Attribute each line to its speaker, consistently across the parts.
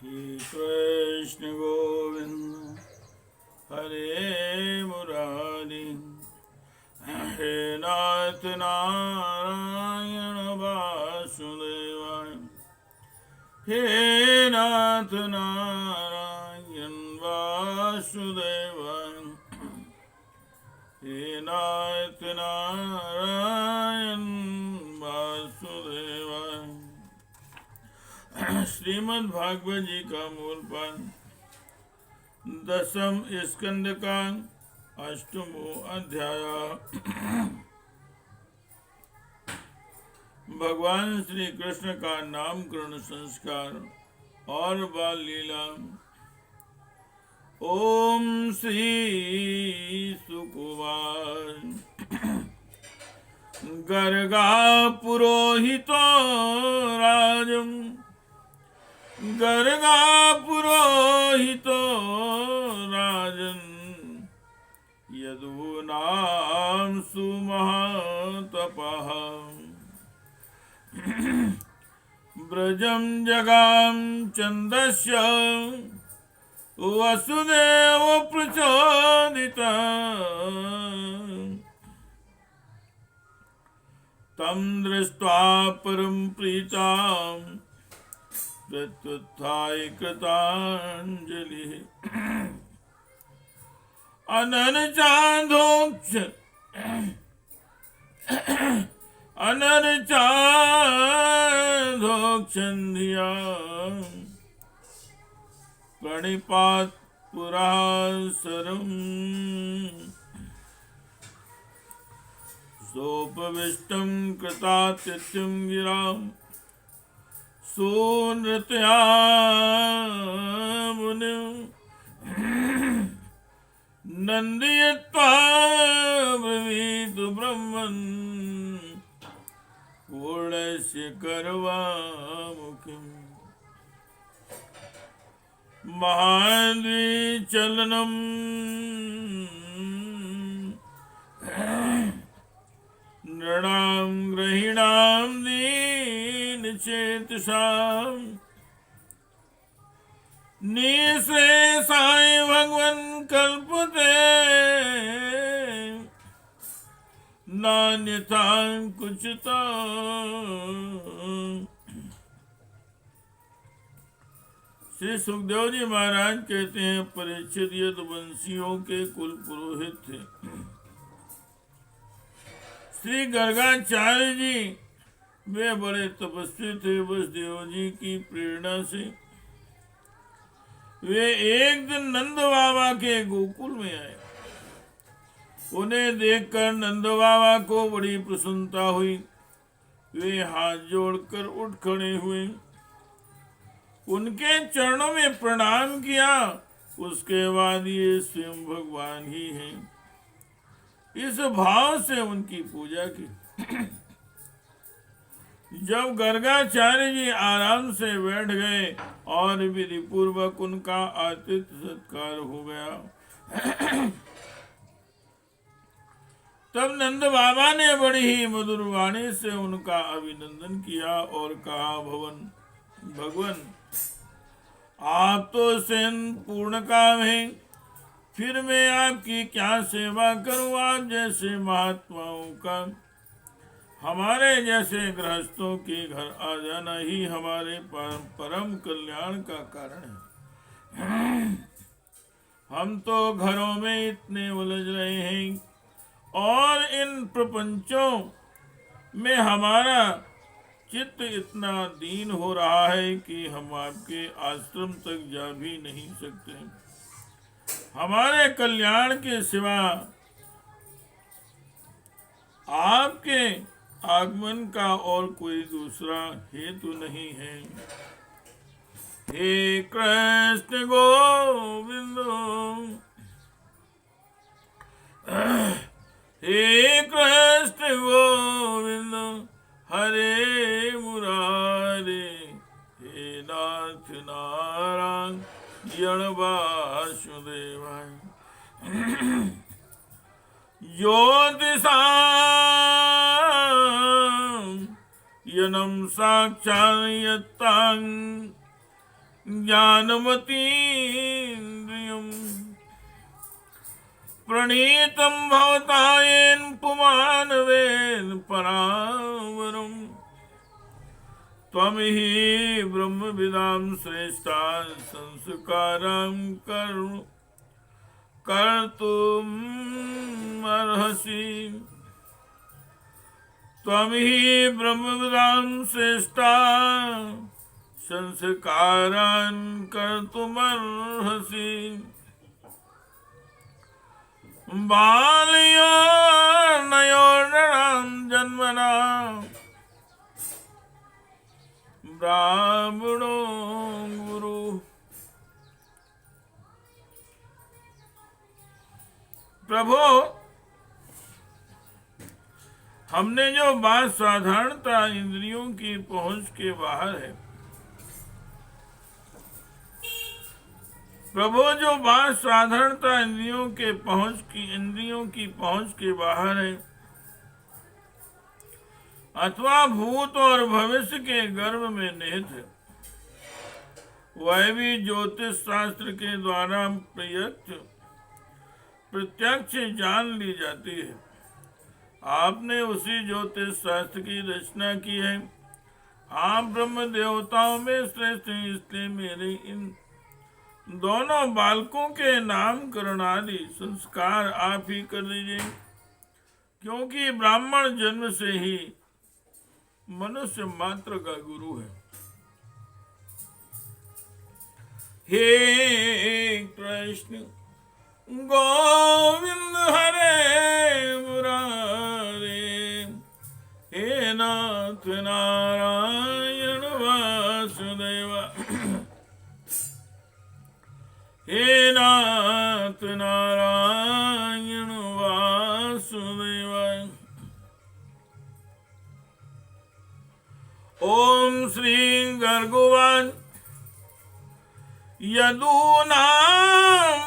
Speaker 1: श्री कृष्ण गोविंद हरे मुरारी। हे नाथ नारायण वासुदेवाय। हे नाथ नारायण वासुदेवाय। हे नाथ नारायण वासुदेवाय। श्रीमद् भागवत जी का मूल पाठ 10 स्कंद का 8वां अध्याय। भगवान श्री कृष्ण का नामकरण संस्कार और बाल लीला। ओम श्री सुकुमार गर्गा पुरोहितो राजम। गर्गा पुरोहितो राजन यदूनां सुमहातपः। ब्रजं जगाम चंदस्य वसुदेव प्रचोदितः। तं दृष्ट्वा परं प्रीतां प्रत्युत्थाय कृताञ्जलिः। अनरचाधोक्षन्धिया प्रणिपात पुरासरम्। सोपविष्टं कृतातिथ्यं गिरां सुनृत्या मुनिं। नंदयित्वा ब्रवीत ब्रह्मन् पूर्णस्य कर्वामुखिम्। महाद्विचलनम् नृणां ग्रहीणां दीनचेतसाम्। निःश्रेयसाय भगवन् कल्पते नान्यथा कुचिता। श्री सुखदेव जी महाराज कहते हैं, परीक्षित यदुवंशियों के कुल पुरोहित थे। श्री गर्गाचार्य जी वे बड़े तपस्वी थे। वसुदेव जी की प्रेरणा से वे एक दिन नंद बाबा के गोकुल में आए। उन्हें देखकर नंद बाबा को बड़ी प्रसन्नता हुई। वे हाथ जोड़कर उठ खड़े हुए, उनके चरणों में प्रणाम किया। उसके बाद ये स्वयं भगवान ही हैं, इस भाव से उनकी पूजा की। जब गर्गाचार्य जी आराम से बैठ गए और विधि पूर्वक उनका आतिथ्य सत्कार हो गया, तब नंद बाबा ने बड़ी ही मधुर वाणी से उनका अभिनंदन किया और कहा, भगवान आप तो स्वयं पूर्ण काम हैं, फिर मैं आपकी क्या सेवा करूं। आप जैसे महात्माओं का हमारे जैसे गृहस्थों के घर आ जाना ही हमारे परम कल्याण का कारण है। हम तो घरों में इतने उलझ रहे हैं और इन प्रपंचों में हमारा चित्त इतना दीन हो रहा है कि हम आपके आश्रम तक जा भी नहीं सकते। हमारे कल्याण के सिवा आपके आगमन का और कोई दूसरा हेतु नहीं है। हे कृष्ण गोविंद, हे कृष्ण गोविंद हरे मुरारे। हे नाथ नारायण वासुदेवाय। ज्योतिषां यनं साक्षात् यत्तं ज्ञानमतीन्द्रियम् प्रणीतं भवता येन पुमान् वेद परावरम् त्वं हि ब्रह्मविदां श्रेष्ठा संस्कारां कर्तुम् अर्हसि त्वं हि ब्रह्मविदां श्रेष्ठा संस्कारान् कर्तुमर्हसि बाल्योर्नयोर्नरां जन्मना ब्राह्मणो गुरु। प्रभु, हमने जो बात साधारणता इंद्रियों की पहुंच के बाहर है, प्रभु जो बात साधारणता इंद्रियों की पहुंच के बाहर है, अथवा भूत और भविष्य के गर्भ में निहित है, वह भी ज्योतिष शास्त्र के द्वारा प्रत्यक्ष जान ली जाती है। आपने उसी ज्योतिष शास्त्र की रचना की है। आप ब्रह्म देवताओं में श्रेष्ठ हैं, इसलिए मेरे इन दोनों बालकों के नामकरण आदि संस्कार आप ही कर दीजिए, क्योंकि ब्राह्मण जन्म से ही मनुष्य मात्र का गुरु है। हे कृष्ण गोविंद हरे मुरारे, हे नाथ नारायण वासुदेव, हे नाथ नारायण वासुदेव। ओम श्री गर्गवान यदूनां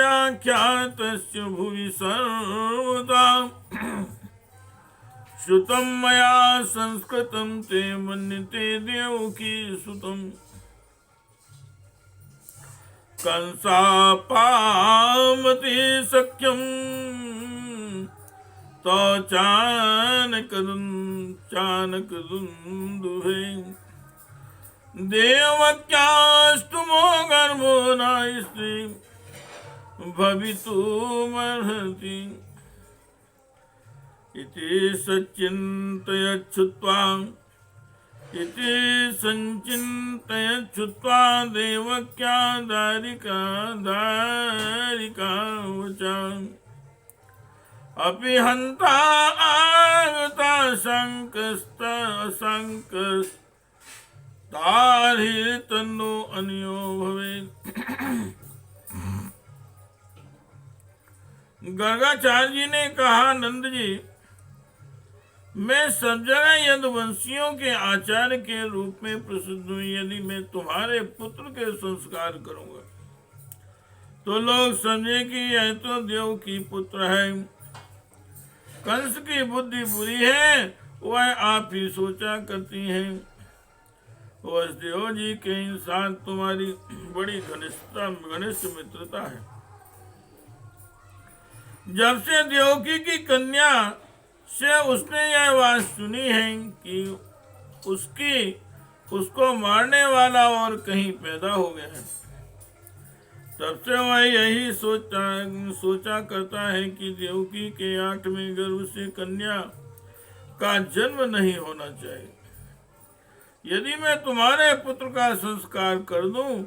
Speaker 1: हमाचार्याख्यातस्य भुवि सर्वदा श्रुतं मया संस्कृतं ते मन्यते देवकी सुतं। कंसापामति सख्यं तो चानकदुन्दुभे देवक्यास्तुमो गर्भो नास्ति भवितुमर्हति इति संचिन्तयच्छुत्वा देवक्या दारिका वचा अपि हन्ता आगता शङ्कस्तार्हितन्नो अन्यो भवेत्। गर्गाचार्य जी ने कहा, नंद जी, मैं सब जगह यदुवंशियों के आचार्य के रूप में प्रसिद्ध हूँ। यदि मैं तुम्हारे पुत्र के संस्कार करूंगा तो लोग समझे कि यह तो देव की पुत्र है। कंस की बुद्धि बुरी है, वह आप ही सोचा करती हैं। वसुदेव जी के साथ तुम्हारी बड़ी घनिष्ठ मित्रता है। जब से देवकी की कन्या से उसने यह बात सुनी है कि उसको मारने वाला और कहीं पैदा हो गया है, तब से वह यही सोचा करता है कि देवकी के 8वें गर्भ से कन्या का जन्म नहीं होना चाहिए। यदि मैं तुम्हारे पुत्र का संस्कार कर दूं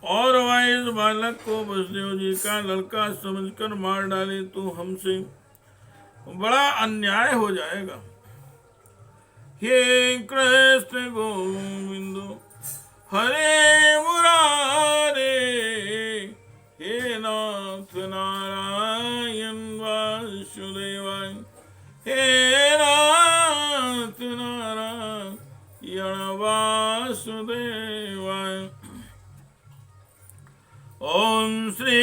Speaker 1: और वह इस बालक को वसुदेव जी का लड़का समझकर मार डाले तो हमसे बड़ा अन्याय हो जाएगा। हे कृष्ण गोविंद हरे मुरारे, हे नाथ नारायण वासुदेव, हे नाथ नारायण वासुदेव। ओम श्री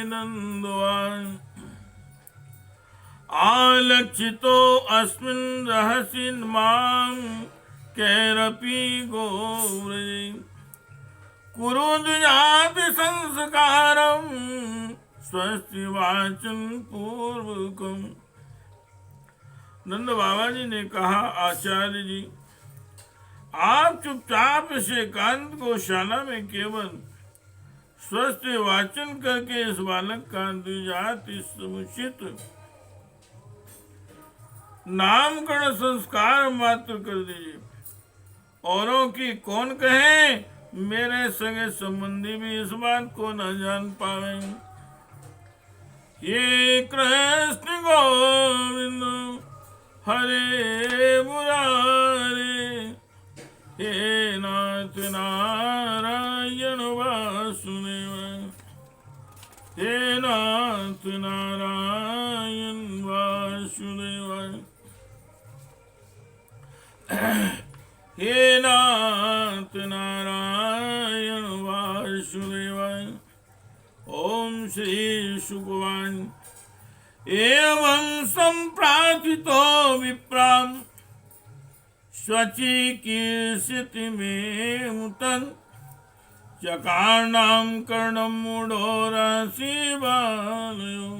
Speaker 1: नंदवान आलक्षितो अस्मिन् रहसि मां कैरपी गोव्रजे कुरुद्याति संस्कारम स्वस्ति वाचन पूर्वकम। नंद बाबा जी ने कहा, आचार्य जी, आप चुपचाप इस एकांत गौशाला में केवल स्वस्थ वाचन करके इस बालक का द्विजाति समुचित नामकरण संस्कार मात्र कर दीजिए। औरों की कौन कहे, मेरे सगे संबंधी भी इस बात को न जान पावे। ये कृष्ण गोविंद हरे मुरारे, हे नाथ नारायण वासुदेव, हे नाथ नारायण वासुदेव, हे नाथ नारायण वासुदेव। ओम श्री शुकवान एवं संप्रार्थितो विप्राम स्वचिकीर्षति में मुतन चकारणाम कर्णम मूढ़ो राशि बालयो।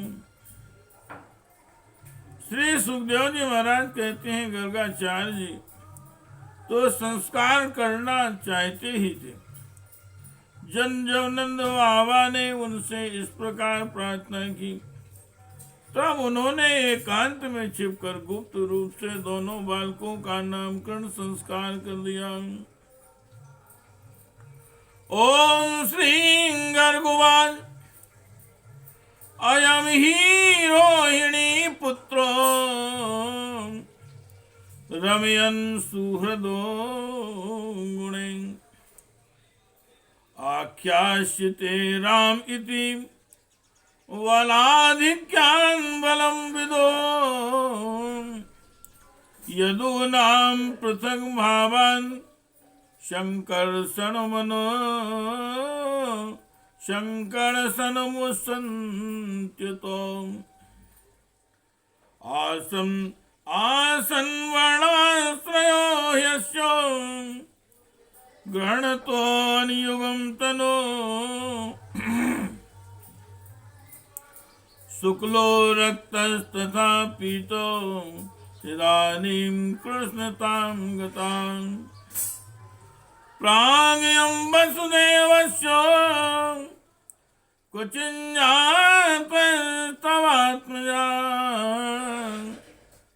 Speaker 1: श्री सुखदेव जी महाराज कहते हैं, गर्गाचार्य जी तो संस्कार करना चाहते ही थे। जब नंद बाबा ने उनसे इस प्रकार प्रार्थना की, तब उन्होंने एकांत में छिपकर गुप्त रूप से दोनों बालकों का नामकरण संस्कार कर दिया। ओम श्री गर्गुवाज अयम ही रोहिणी पुत्रो रमयन सुहृदो गुणे आख्यास्यते राम इति वलाधिक्यान् बलं विदो यदूनां पृथक् भावान् शंकर्षणमनो शंकर्षणमुसन्त्यतो आसन वर्णाश्रयो ह्यस्य गृह्णतो नियुगं तनो शुक्लो रक्तस्तथा पीतो इदानीं कृष्णतां गतां प्राज्ञं वसुदेवस्य कुचिञ्जातस्तवात्मजा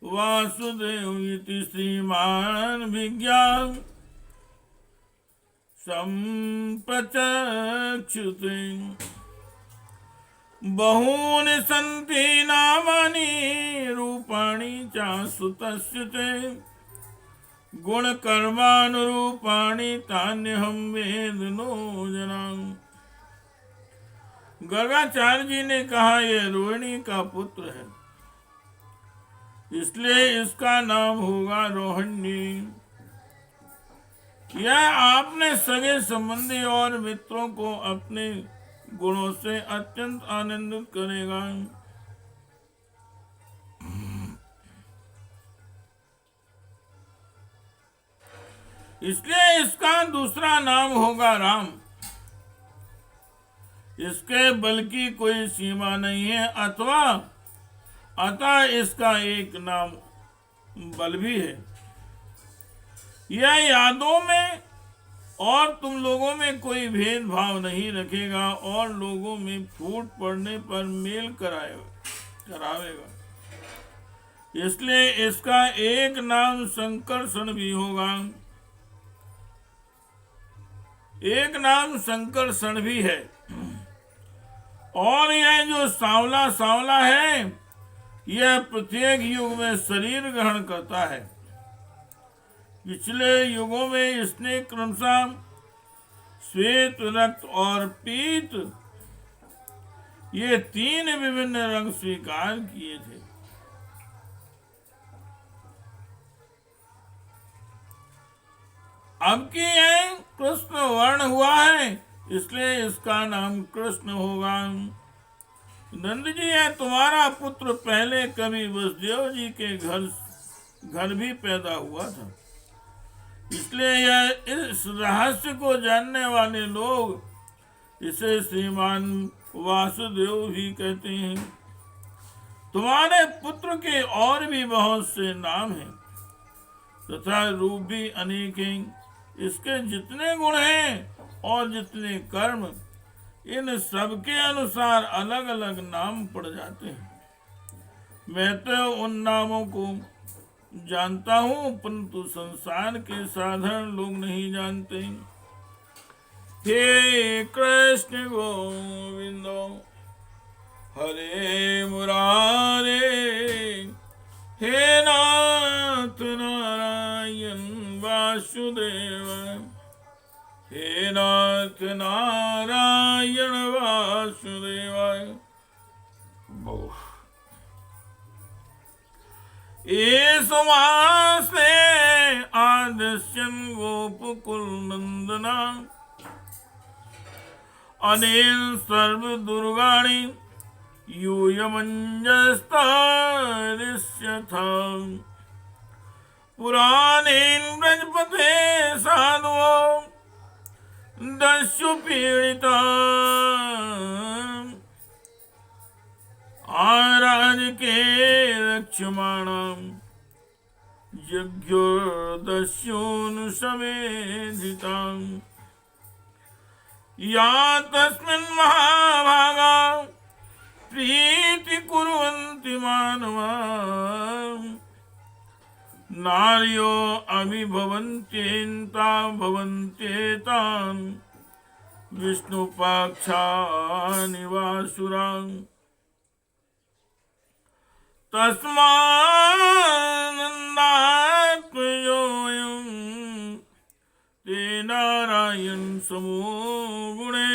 Speaker 1: वासुदेव इति श्रीमान् विज्ञान संप्रचक्षुते बहूनि सन्ति नामानि रूपाणि चासुतस्य ते गुणकर्मानुरूपाणि तान्यहं वेद नो जनां। गर्गाचार्य जी ने कहा, यह रोहिणी का पुत्र है, इसलिए इसका नाम होगा रोहिणी। यह आपने सगे संबंधी और मित्रों को अपने गुणों से अत्यंत आनंदित करेगा। इसलिए इसका दूसरा नाम होगा राम। इसके बल की कोई सीमा नहीं है, अतः इसका एक नाम बल भी है। यह यादों में और तुम लोगों में कोई भेदभाव नहीं रखेगा और लोगों में फूट पड़ने पर मेल करावेगा। इसलिए इसका एक नाम संकर्षण भी होगा। एक नाम संकर्षण भी है। और यह जो सांवला सांवला है, यह प्रत्येक युग में शरीर ग्रहण करता है। पिछले युगों में इसने क्रमशः श्वेत, रक्त और पीत ये तीन विभिन्न रंग स्वीकार किए थे। अब की यह कृष्ण वर्ण हुआ है, इसलिए इसका नाम कृष्ण होगा। नंद जी, है तुम्हारा पुत्र पहले कभी वसुदेव जी के घर भी पैदा हुआ था। इसलिए यह इस रहस्य को जानने वाले लोग इसे श्रीमान वासुदेव भी कहते हैं। तुम्हारे पुत्र के और भी बहुत से नाम हैं तथा रूप भी अनेक हैं। इसके जितने गुण हैं और जितने कर्म, इन सब के अनुसार अलग अलग नाम पड़ जाते हैं। मैं तो उन नामों को जानता हूँ, परंतु संसार के साधारण लोग नहीं जानते। हे कृष्ण गोविंदो हरे मुरारे, हे नाथ नारायण वासुदेव, हे नाथ नारायण वासुदेवाय। एसमासे आदस्यन् गोपकुल नंदना, अनेन सर्व दुर्गाणि यूयमंजस्तरिष्यथ। पुराणेन ब्रजपते साधवो दस्यु पीड़िता, आराज के रक्षमाणं यज्ञोर्दस्यून् समेधिताम्। या तस्मिन् महाभागा प्रीति कुर्वन्ति मानवा, नार्यो अभिभवन्त्येन्ता भवन्त्येतान् विष्णुपक्षानि वासुरान्। तस्मान्नन्दात्मयोऽयं ते नारायण समो गुणे,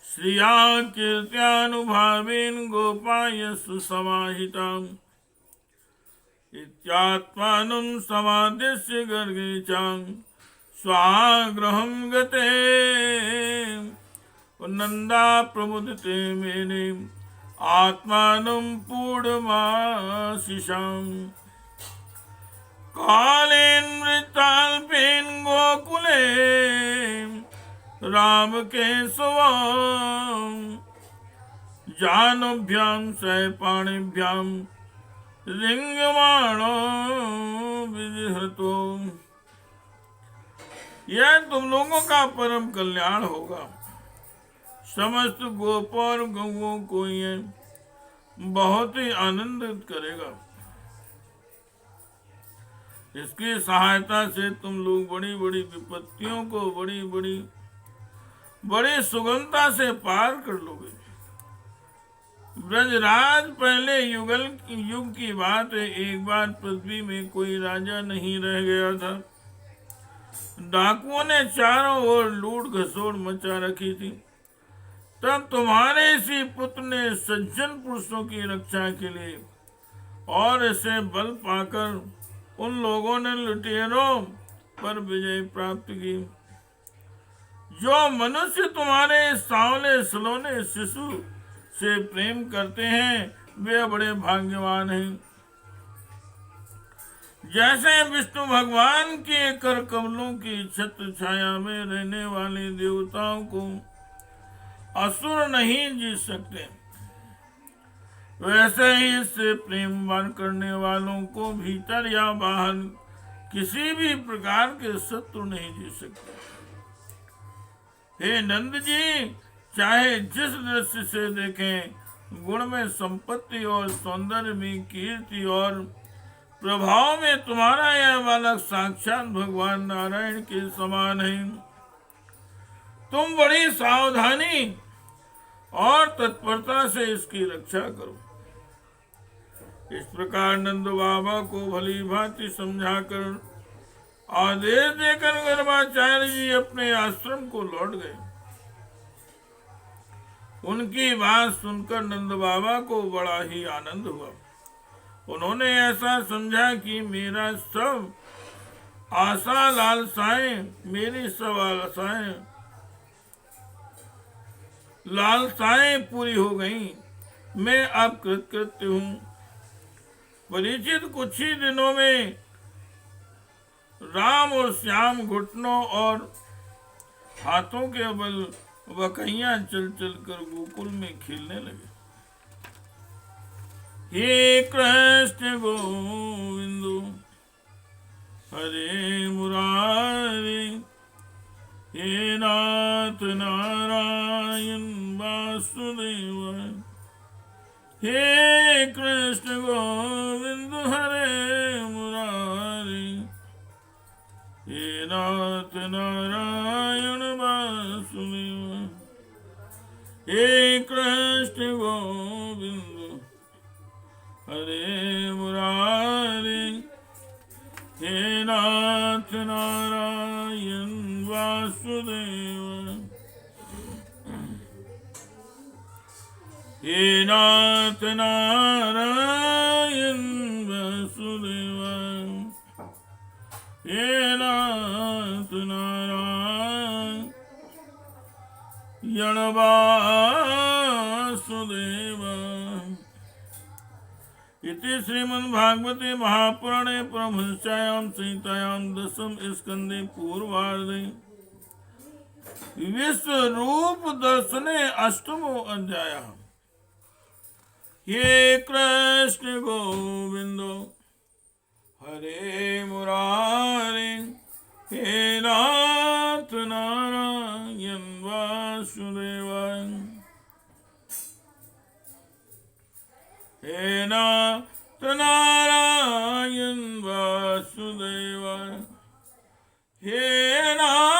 Speaker 1: श्रिया कीर्त्यानुभावेन गोपाय सुसमाहिताम्। इत्यात्मानं समादिश्य गर्गे चां स्वागृहं गते, नन्दा प्रमुदिते मेने आत्मानं पूर्णमाशिषाम्। कालेन मृताल्पेन गोकुले राम केशवम्, जानुभ्यां सैपाणिभ्यां रिंगमाणो विहृतो। यह तुम लोगों का परम कल्याण होगा। समस्त गोपों और गौओं को ये बहुत ही आनंदित करेगा। इसकी सहायता से तुम लोग बड़ी बड़ी विपत्तियों को बड़ी सुगमता से पार कर लोगे। ब्रजराज पहले युग की बात है। एक बार पृथ्वी में कोई राजा नहीं रह गया था। डाकुओं ने चारों ओर लूट घसोड़ मचा रखी थी। तब तुम्हारे इसी पुत्र ने सज्जन पुरुषों की रक्षा के लिए और इसे बल पाकर उन लोगों ने लुटेरों पर विजय प्राप्त की। जो मनुष्य तुम्हारे सांवले सलोने शिशु से प्रेम करते हैं वे बड़े भाग्यवान हैं। जैसे विष्णु भगवान के कर कमलों की छत्र छाया में रहने वाले देवताओं को असुर नहीं जीत सकते, वैसे ही इससे प्रेम वान करने वालों को भीतर या बाहर किसी भी प्रकार के शत्रु नहीं जीत सकते। हे नंद जी, चाहे जिस दृष्टि से देखें, गुण में संपत्ति और सौंदर्य में कीर्ति और प्रभाव में तुम्हारा यह बालक साक्षात भगवान नारायण के समान है। तुम बड़ी सावधानी और तत्परता से इसकी रक्षा करो। इस प्रकार नंद बाबा को भली भांति समझाकर आदेश देकर गर्भाचार्य जी अपने आश्रम को लौट गए। उनकी बात सुनकर नंद बाबा को बड़ा ही आनंद हुआ। उन्होंने ऐसा समझा कि मेरा सब आशा मेरी सब लालसाएं पूरी हो गईं। मैं अब कृतकृत्य हूँ। परीक्षित, कुछ ही दिनों में राम और श्याम घुटनों और हाथों के बल वकैया चल चल कर गोकुल में खेलने लगे। हे कृष्ण गोविंदो हरे मुरारी, हे नाथ नारायण वासुदेव, हे कृष्ण गोविंद हरे मुरारी, हे नाथ नारायण वासुदेव, हे कृष्ण गोविंद हरे मुरारी, हे नाथ नारायण वासुदेव, हे नाथ नारायण वासुदेव, हे नाथ नारायण वासुदेव। इति श्रीमद्भागवते महापुराणे परमहंस्यायां संहितायां दशम स्कंदे पूर्वार्धे विश्वरूप दर्शने अष्टमो अध्यायः। हे कृष्ण गोविंदो हरे मुरारे, हे नाथ नारायण वासुदेवाय, हे नाथ नारायण वासुदेवाय, हे नाथ